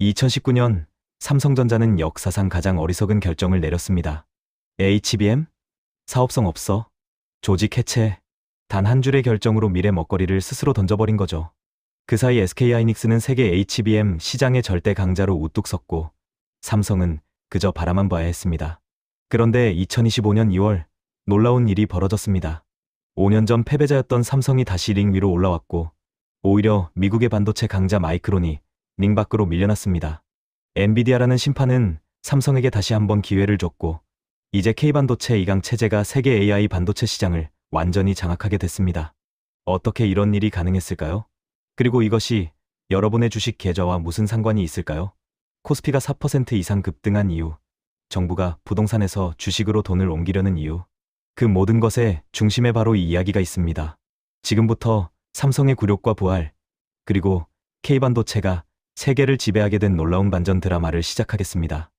2019년 삼성전자는 역사상 가장 어리석은 결정을 내렸습니다. HBM? 사업성 없어. 조직 해체. 단 한 줄의 결정으로 미래 먹거리를 스스로 던져버린 거죠. 그 사이 SK하이닉스는 세계 HBM 시장의 절대 강자로 우뚝 섰고 삼성은 그저 바라만 봐야 했습니다. 그런데 2025년 2월 놀라운 일이 벌어졌습니다. 5년 전 패배자였던 삼성이 다시 링 위로 올라왔고 오히려 미국의 반도체 강자 마이크론이 링 밖으로 밀려났습니다. 엔비디아라는 심판은 삼성에게 다시 한번 기회를 줬고 이제 K반도체 2강 체제가 세계 AI 반도체 시장을 완전히 장악하게 됐습니다. 어떻게 이런 일이 가능했을까요? 그리고 이것이 여러분의 주식 계좌와 무슨 상관이 있을까요? 코스피가 4% 이상 급등한 이유, 정부가 부동산에서 주식으로 돈을 옮기려는 이유, 그 모든 것의 중심에 바로 이 이야기가 있습니다. 지금부터 삼성의 굴욕과 부활, 그리고 K반도체가 세계를 지배하게 된 놀라운 반전 드라마를 시작하겠습니다.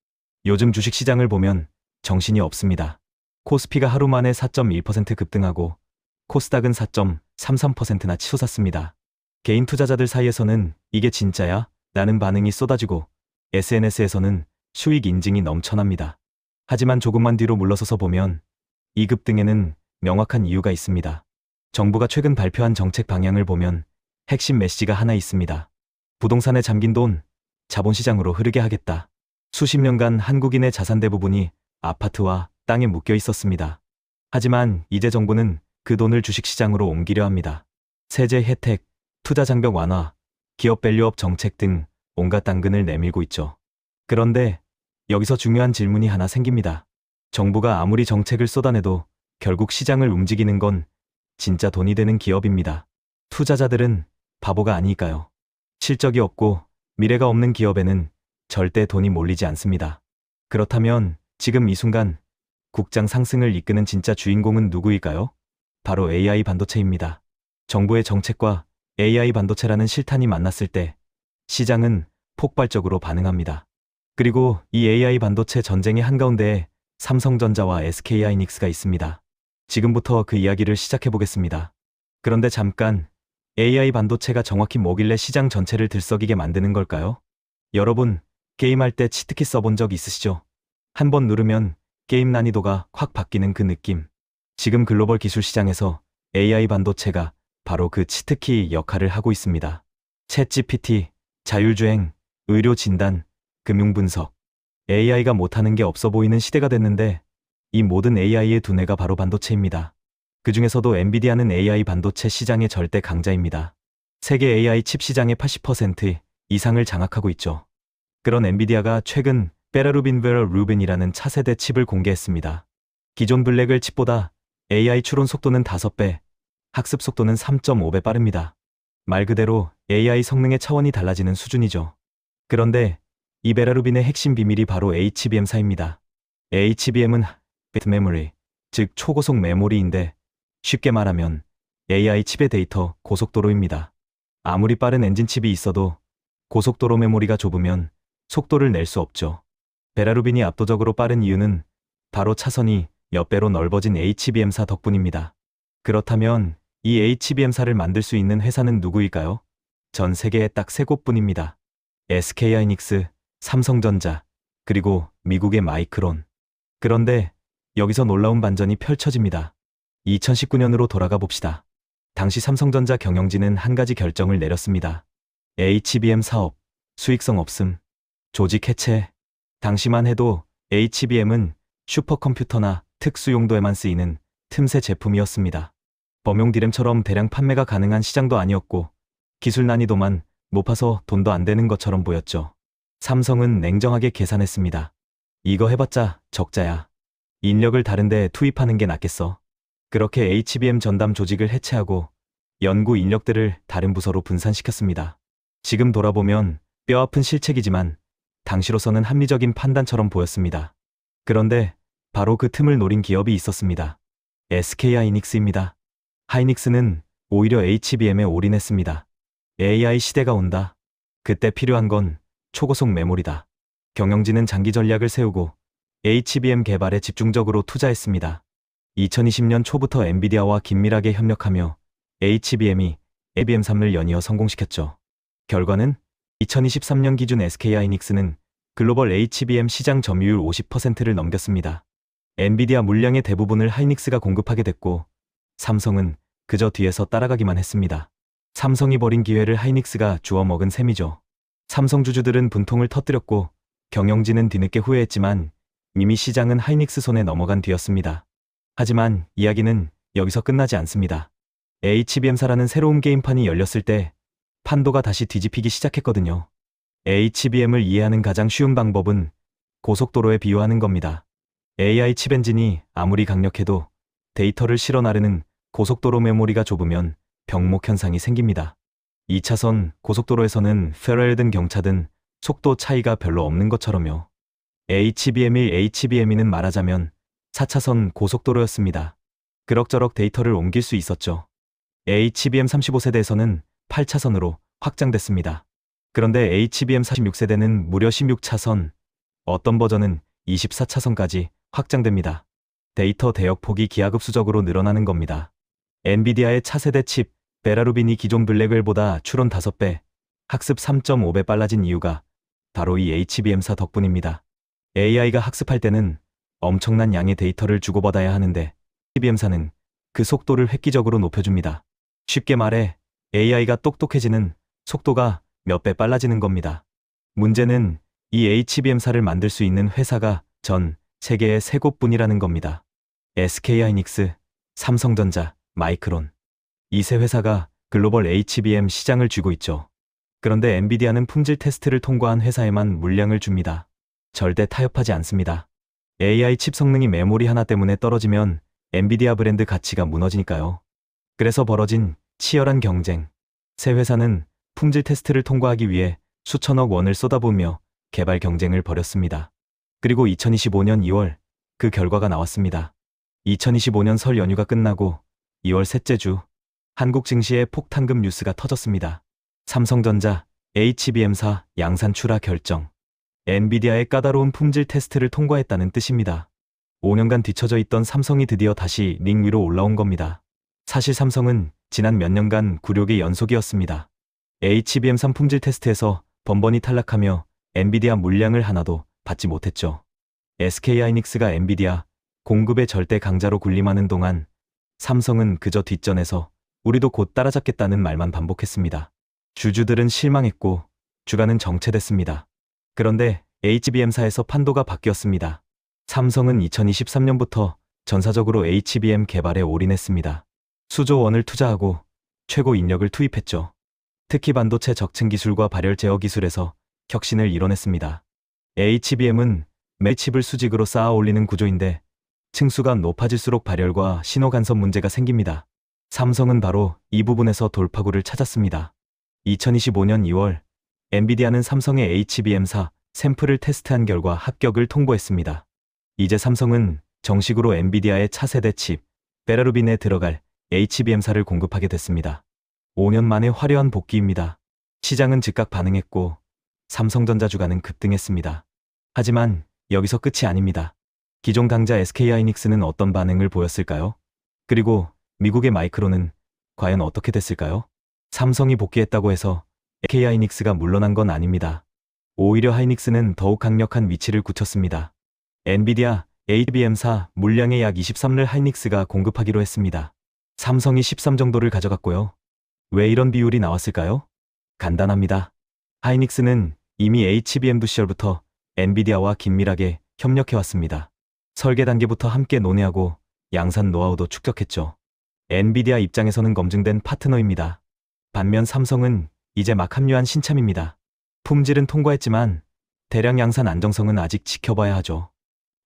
요즘 주식시장을 보면 정신이 없습니다. 코스피가 하루 만에 4.1% 급등하고 코스닥은 4.33%나 치솟았습니다. 개인 투자자들 사이에서는 이게 진짜야? 라는 반응이 쏟아지고 SNS에서는 수익 인증이 넘쳐납니다. 하지만 조금만 뒤로 물러서서 보면 이 급등에는 명확한 이유가 있습니다. 정부가 최근 발표한 정책 방향을 보면 핵심 메시지가 하나 있습니다. 부동산에 잠긴 돈, 자본시장으로 흐르게 하겠다. 수십 년간 한국인의 자산 대부분이 아파트와 땅에 묶여 있었습니다. 하지만 이제 정부는 그 돈을 주식시장으로 옮기려 합니다. 세제 혜택, 투자 장벽 완화, 기업 밸류업 정책 등 온갖 당근을 내밀고 있죠. 그런데 여기서 중요한 질문이 하나 생깁니다. 정부가 아무리 정책을 쏟아내도 결국 시장을 움직이는 건 진짜 돈이 되는 기업입니다. 투자자들은 바보가 아닐까요? 실적이 없고 미래가 없는 기업에는 절대 돈이 몰리지 않습니다. 그렇다면 지금 이 순간 국장 상승을 이끄는 진짜 주인공은 누구일까요? 바로 AI 반도체입니다. 정부의 정책과 AI 반도체라는 실탄이 만났을 때 시장은 폭발적으로 반응합니다. 그리고 이 AI 반도체 전쟁의 한가운데에 삼성전자와 SK하이닉스가 있습니다. 지금부터 그 이야기를 시작해 보겠습니다. 그런데 잠깐, AI 반도체가 정확히 뭐길래 시장 전체를 들썩이게 만드는 걸까요? 여러분, 게임할 때 치트키 써본 적 있으시죠? 한번 누르면 게임 난이도가 확 바뀌는 그 느낌. 지금 글로벌 기술 시장에서 AI 반도체가 바로 그 치트키 역할을 하고 있습니다. 챗GPT, 자율주행, 의료 진단, 금융 분석. AI가 못하는 게 없어 보이는 시대가 됐는데 이 모든 AI의 두뇌가 바로 반도체입니다. 그 중에서도 엔비디아는 AI 반도체 시장의 절대 강자입니다. 세계 AI 칩 시장의 80% 이상을 장악하고 있죠. 그런 엔비디아가 최근 베라루빈이라는 차세대 칩을 공개했습니다. 기존 블랙을 칩보다 AI 추론 속도는 5배, 학습 속도는 3.5배 빠릅니다. 말 그대로 AI 성능의 차원이 달라지는 수준이죠. 그런데 이 베라루빈의 핵심 비밀이 바로 HBM사입니다. HBM은 Bit Memory, 즉 초고속 메모리인데 쉽게 말하면 AI 칩의 데이터 고속도로입니다. 아무리 빠른 엔진 칩이 있어도 고속도로 메모리가 좁으면 속도를 낼 수 없죠. 베라루빈이 압도적으로 빠른 이유는 바로 차선이 몇 배로 넓어진 HBM사 덕분입니다. 그렇다면 이 HBM사를 만들 수 있는 회사는 누구일까요? 전 세계에 딱 3곳뿐입니다. SK하이닉스, 삼성전자, 그리고 미국의 마이크론. 그런데 여기서 놀라운 반전이 펼쳐집니다. 2019년으로 돌아가 봅시다. 당시 삼성전자 경영진은 한 가지 결정을 내렸습니다. HBM 사업, 수익성 없음, 조직 해체. 당시만 해도 HBM은 슈퍼컴퓨터나 특수용도에만 쓰이는 틈새 제품이었습니다. 범용 디램처럼 대량 판매가 가능한 시장도 아니었고 기술 난이도만 높아서 돈도 안 되는 것처럼 보였죠. 삼성은 냉정하게 계산했습니다. 이거 해봤자 적자야. 인력을 다른데 투입하는 게 낫겠어. 그렇게 HBM 전담 조직을 해체하고 연구 인력들을 다른 부서로 분산시켰습니다. 지금 돌아보면 뼈아픈 실책이지만 당시로서는 합리적인 판단처럼 보였습니다. 그런데 바로 그 틈을 노린 기업이 있었습니다. SK하이닉스입니다. 하이닉스는 오히려 HBM에 올인했습니다. AI 시대가 온다. 그때 필요한 건 초고속 메모리다. 경영진은 장기 전략을 세우고 HBM 개발에 집중적으로 투자했습니다. 2020년 초부터 엔비디아와 긴밀하게 협력하며 HBM이 HBM3을 연이어 성공시켰죠. 결과는 2023년 기준 SK하이닉스는 글로벌 HBM 시장 점유율 50%를 넘겼습니다. 엔비디아 물량의 대부분을 하이닉스가 공급하게 됐고 삼성은 그저 뒤에서 따라가기만 했습니다. 삼성이 버린 기회를 하이닉스가 주워 먹은 셈이죠. 삼성 주주들은 분통을 터뜨렸고 경영진은 뒤늦게 후회했지만 이미 시장은 하이닉스 손에 넘어간 뒤였습니다. 하지만 이야기는 여기서 끝나지 않습니다. HBM사라는 새로운 게임판이 열렸을 때 판도가 다시 뒤집히기 시작했거든요. HBM을 이해하는 가장 쉬운 방법은 고속도로에 비유하는 겁니다. AI 칩 엔진이 아무리 강력해도 데이터를 실어 나르는 고속도로 메모리가 좁으면 병목 현상이 생깁니다. 2차선 고속도로에서는 페럴이든 경차든 속도 차이가 별로 없는 것처럼요. HBM1, HBM2는 말하자면 4차선 고속도로였습니다. 그럭저럭 데이터를 옮길 수 있었죠. HBM 35세대에서는 8차선으로 확장됐습니다. 그런데 HBM 46세대는 무려 16차선, 어떤 버전은 24차선까지 확장됩니다. 데이터 대역폭이 기하급수적으로 늘어나는 겁니다. 엔비디아의 차세대 칩, 베라루빈이 기존 블랙웰보다 추론 5배, 학습 3.5배 빨라진 이유가 바로 이 HBM사 덕분입니다. AI가 학습할 때는 엄청난 양의 데이터를 주고받아야 하는데 HBM사는 그 속도를 획기적으로 높여줍니다. 쉽게 말해 AI가 똑똑해지는 속도가 몇 배 빨라지는 겁니다. 문제는 이 HBM사를 만들 수 있는 회사가 전 세계에 3곳뿐이라는 겁니다. SK하이닉스, 삼성전자, 마이크론. 이 세 회사가 글로벌 HBM 시장을 쥐고 있죠. 그런데 엔비디아는 품질 테스트를 통과한 회사에만 물량을 줍니다. 절대 타협하지 않습니다. AI 칩 성능이 메모리 하나 때문에 떨어지면 엔비디아 브랜드 가치가 무너지니까요. 그래서 벌어진 치열한 경쟁. 세 회사는 품질 테스트를 통과하기 위해 수천억 원을 쏟아부으며 개발 경쟁을 벌였습니다. 그리고 2025년 2월 그 결과가 나왔습니다. 2025년 설 연휴가 끝나고 2월 셋째 주 한국 증시에 폭탄급 뉴스가 터졌습니다. 삼성전자, HBM사 양산 출하 결정. 엔비디아의 까다로운 품질 테스트를 통과했다는 뜻입니다. 5년간 뒤처져 있던 삼성이 드디어 다시 링 위로 올라온 겁니다. 사실 삼성은 지난 몇 년간 굴욕의 연속이었습니다. HBM3 품질 테스트에서 번번이 탈락하며 엔비디아 물량을 하나도 받지 못했죠. SK하이닉스가 엔비디아 공급의 절대 강자로 군림하는 동안 삼성은 그저 뒷전에서 우리도 곧 따라잡겠다는 말만 반복했습니다. 주주들은 실망했고 주가는 정체됐습니다. 그런데 HBM사에서 판도가 바뀌었습니다. 삼성은 2023년부터 전사적으로 HBM 개발에 올인했습니다. 수조 원을 투자하고 최고 인력을 투입했죠. 특히 반도체 적층 기술과 발열 제어 기술에서 혁신을 이뤄냈습니다. HBM은 매칩을 수직으로 쌓아 올리는 구조인데 층수가 높아질수록 발열과 신호 간섭 문제가 생깁니다. 삼성은 바로 이 부분에서 돌파구를 찾았습니다. 2025년 2월 엔비디아는 삼성의 HBM4 샘플을 테스트한 결과 합격을 통보했습니다. 이제 삼성은 정식으로 엔비디아의 차세대 칩, 베라루빈에 들어갈 HBM4를 공급하게 됐습니다. 5년 만에 화려한 복귀입니다. 시장은 즉각 반응했고 삼성전자 주가는 급등했습니다. 하지만 여기서 끝이 아닙니다. 기존 강자 SK하이닉스는 어떤 반응을 보였을까요? 그리고 미국의 마이크론은 과연 어떻게 됐을까요? 삼성이 복귀했다고 해서 SK하이닉스가 물러난 건 아닙니다. 오히려 하이닉스는 더욱 강력한 위치를 굳혔습니다. 엔비디아, HBM4 물량의 약 23를 하이닉스가 공급하기로 했습니다. 삼성이 13 정도를 가져갔고요. 왜 이런 비율이 나왔을까요? 간단합니다. 하이닉스는 이미 HBM 시절부터 엔비디아와 긴밀하게 협력해왔습니다. 설계 단계부터 함께 논의하고 양산 노하우도 축적했죠. 엔비디아 입장에서는 검증된 파트너입니다. 반면 삼성은 이제 막 합류한 신참입니다. 품질은 통과했지만 대량 양산 안정성은 아직 지켜봐야 하죠.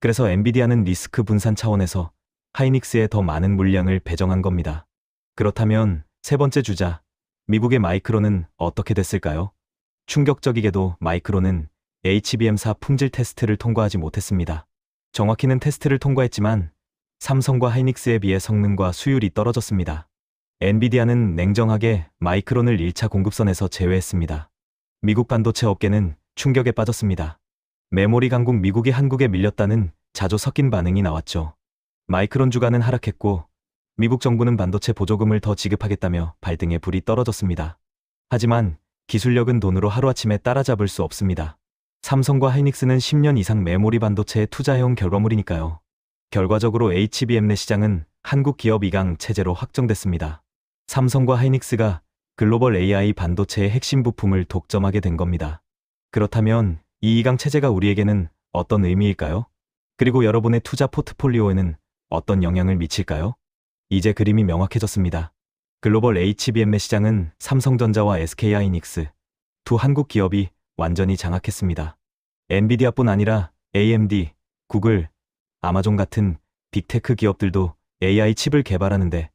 그래서 엔비디아는 리스크 분산 차원에서 하이닉스에 더 많은 물량을 배정한 겁니다. 그렇다면 세 번째 주자, 미국의 마이크론은 어떻게 됐을까요? 충격적이게도 마이크론은 HBM4 품질 테스트를 통과하지 못했습니다. 정확히는 테스트를 통과했지만 삼성과 하이닉스에 비해 성능과 수율이 떨어졌습니다. 엔비디아는 냉정하게 마이크론을 1차 공급선에서 제외했습니다. 미국 반도체 업계는 충격에 빠졌습니다. 메모리 강국 미국이 한국에 밀렸다는 자조 섞인 반응이 나왔죠. 마이크론 주가는 하락했고 미국 정부는 반도체 보조금을 더 지급하겠다며 발등에 불이 떨어졌습니다. 하지만 기술력은 돈으로 하루아침에 따라잡을 수 없습니다. 삼성과 하이닉스는 10년 이상 메모리 반도체에 투자해온 결과물이니까요. 결과적으로 HBM 내 시장은 한국 기업 2강 체제로 확정됐습니다. 삼성과 하이닉스가 글로벌 AI 반도체의 핵심 부품을 독점하게 된 겁니다. 그렇다면 이 2강 체제가 우리에게는 어떤 의미일까요? 그리고 여러분의 투자 포트폴리오에는 어떤 영향을 미칠까요? 이제 그림이 명확해졌습니다. 글로벌 HBM 내 시장은 삼성전자와 SK하이닉스 두 한국 기업이 완전히 장악했습니다. 엔비디아뿐 아니라 AMD, 구글, 아마존 같은 빅테크 기업들도 AI 칩을 개발하는데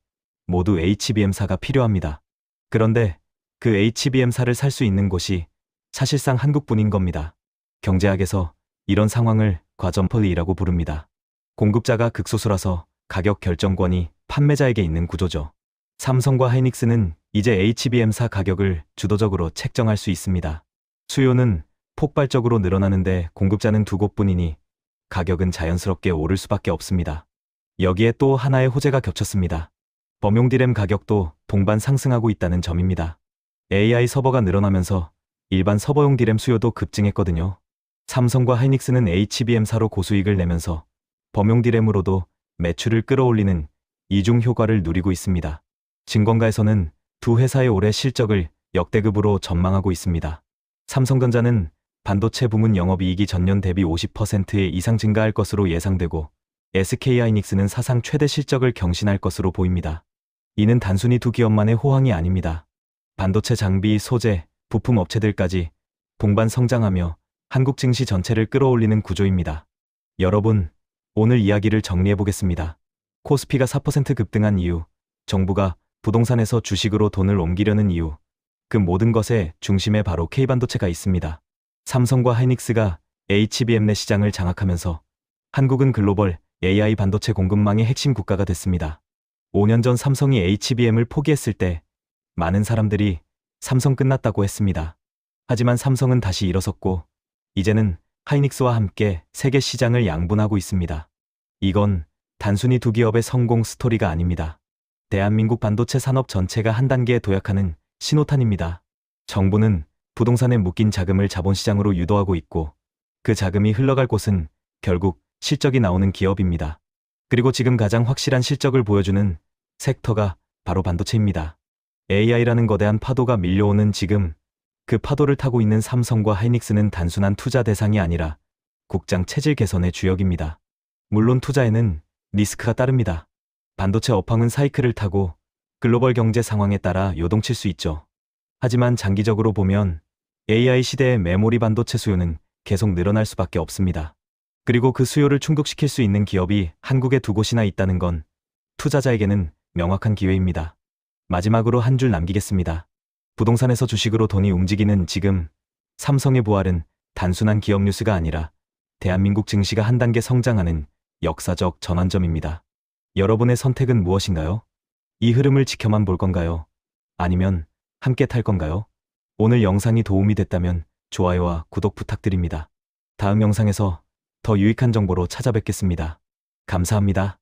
모두 HBM사가 필요합니다. 그런데 그 HBM사를 살 수 있는 곳이 사실상 한국뿐인 겁니다. 경제학에서 이런 상황을 과점펄리라고 부릅니다. 공급자가 극소수라서 가격 결정권이 판매자에게 있는 구조죠. 삼성과 하이닉스는 이제 HBM사 가격을 주도적으로 책정할 수 있습니다. 수요는 폭발적으로 늘어나는데 공급자는 두 곳뿐이니 가격은 자연스럽게 오를 수밖에 없습니다. 여기에 또 하나의 호재가 겹쳤습니다. 범용 디램 가격도 동반 상승하고 있다는 점입니다. AI 서버가 늘어나면서 일반 서버용 디램 수요도 급증했거든요. 삼성과 하이닉스는 HBM사로 고수익을 내면서 범용 디램으로도 매출을 끌어올리는 이중 효과를 누리고 있습니다. 증권가에서는 두 회사의 올해 실적을 역대급으로 전망하고 있습니다. 삼성전자는 반도체 부문 영업이익이 전년 대비 50% 이상 증가할 것으로 예상되고 SK하이닉스는 사상 최대 실적을 경신할 것으로 보입니다. 이는 단순히 두 기업만의 호황이 아닙니다. 반도체 장비, 소재, 부품 업체들까지 동반 성장하며 한국 증시 전체를 끌어올리는 구조입니다. 여러분, 오늘 이야기를 정리해보겠습니다. 코스피가 4% 급등한 이유, 정부가 부동산에서 주식으로 돈을 옮기려는 이유, 그 모든 것의 중심에 바로 K반도체가 있습니다. 삼성과 하이닉스가 HBM 내 시장을 장악하면서 한국은 글로벌 AI 반도체 공급망의 핵심 국가가 됐습니다. 5년 전 삼성이 HBM을 포기했을 때 많은 사람들이 삼성 끝났다고 했습니다. 하지만 삼성은 다시 일어섰고 이제는 하이닉스와 함께 세계 시장을 양분하고 있습니다. 이건 단순히 두 기업의 성공 스토리가 아닙니다. 대한민국 반도체 산업 전체가 한 단계에 도약하는 신호탄입니다. 정부는 부동산에 묶인 자금을 자본시장으로 유도하고 있고 그 자금이 흘러갈 곳은 결국 실적이 나오는 기업입니다. 그리고 지금 가장 확실한 실적을 보여주는 섹터가 바로 반도체입니다. AI라는 거대한 파도가 밀려오는 지금 그 파도를 타고 있는 삼성과 하이닉스는 단순한 투자 대상이 아니라 국장 체질 개선의 주역입니다. 물론 투자에는 리스크가 따릅니다. 반도체 업황은 사이클을 타고 글로벌 경제 상황에 따라 요동칠 수 있죠. 하지만 장기적으로 보면 AI 시대의 메모리 반도체 수요는 계속 늘어날 수밖에 없습니다. 그리고 그 수요를 충족시킬 수 있는 기업이 한국에 두 곳이나 있다는 건 투자자에게는 명확한 기회입니다. 마지막으로 한 줄 남기겠습니다. 부동산에서 주식으로 돈이 움직이는 지금 삼성의 부활은 단순한 기업 뉴스가 아니라 대한민국 증시가 한 단계 성장하는 역사적 전환점입니다. 여러분의 선택은 무엇인가요? 이 흐름을 지켜만 볼 건가요? 아니면 함께 탈 건가요? 오늘 영상이 도움이 됐다면 좋아요와 구독 부탁드립니다. 다음 영상에서 더 유익한 정보로 찾아뵙겠습니다. 감사합니다.